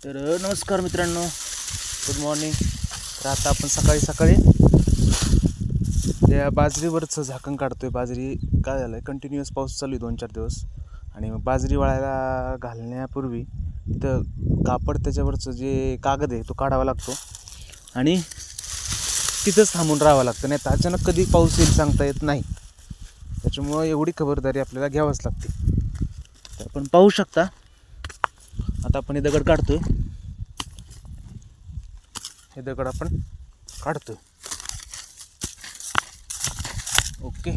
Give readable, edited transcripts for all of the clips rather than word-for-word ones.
तर नमस्कार मित्रांनो, गुड मॉर्निंग. तर आता आपण सकाळी त्या बाजरीवरचं झाकण काढतोय. बाजरी काय झालं आहे, कंटिन्युअस पाऊस चालू आहे 2-4 दिवस. आणि बाजरी वाळायला घालण्यापूर्वी तिथं कापड, त्याच्यावरचं जे कागद आहे तो काढावा लागतो आणि तिथंच थांबून राहावं लागतं. नाही तर अचानक कधी पाऊस येईल सांगता येत नाही. त्याच्यामुळं एवढी खबरदारी आपल्याला घ्यावंच लागते. तर आपण पाहू शकता, आता आपण हे दगड काढतोय. हे दगड आपण काढतोय. ओके.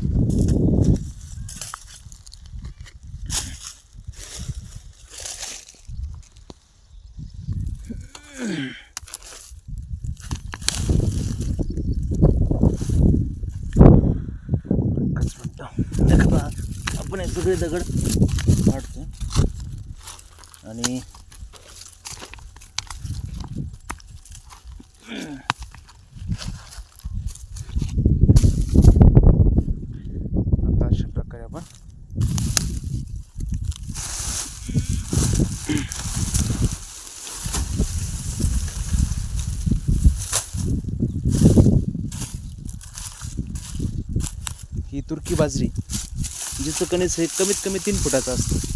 आपण हे सगळे दगड काढतोय आणि आता अशा प्रकारे आपण ही तुर्की बाजरी, जिचं कणीस हे कमीत कमी 3 फुटाचं असतं.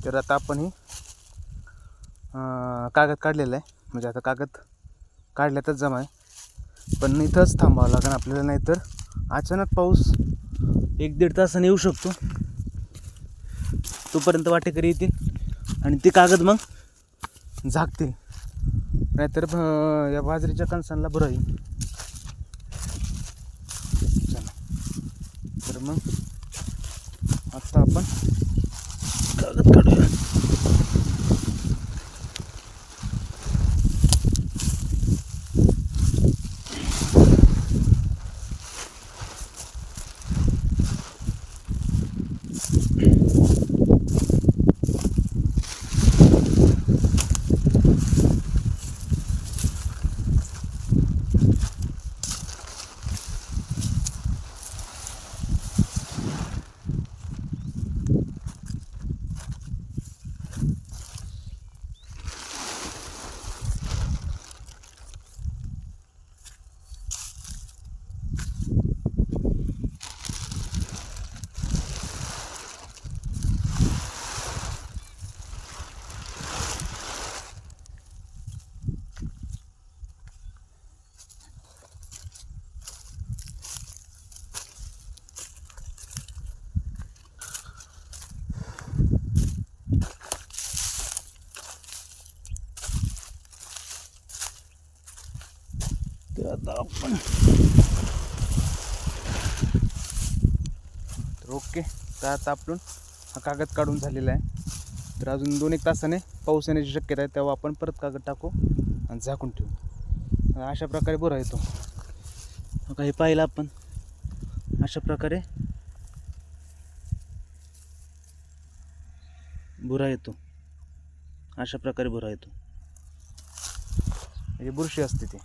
तर आता आपण ही कागद काढलेला आहे. म्हणजे आता कागद काढल्यातच जमा आहे, पण इथंच थांबावं लागेल आपल्याला, नाहीतर अचानक पाऊस 1-1.5 तासाने येऊ शकतो. तोपर्यंत वाटेकरी येतील आणि ते कागद मग झाकतील, नाहीतर या बाजरीच्या कणसांना बरं येईल. तर मग आता आपण कागद काढूया. आता आपण तर ओके. तर आता आपण हा कागद काढून झालेला आहे. तर अजून 2-1 तासाने पाऊस येण्याची शक्यता आहे, तेव्हा आपण परत कागद टाकू आणि झाकून ठेवू. अशा प्रकारे बुरा येतो. हे पाहिलं आपण, अशा प्रकारे बुरा येतो. अशा प्रकारे बुरा येतो, म्हणजे बुरशी असते ती.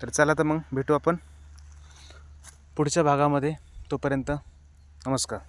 तर चला, तर मग भेटू आपण पुढच्या भागामध्ये. तोपर्यंत नमस्कार.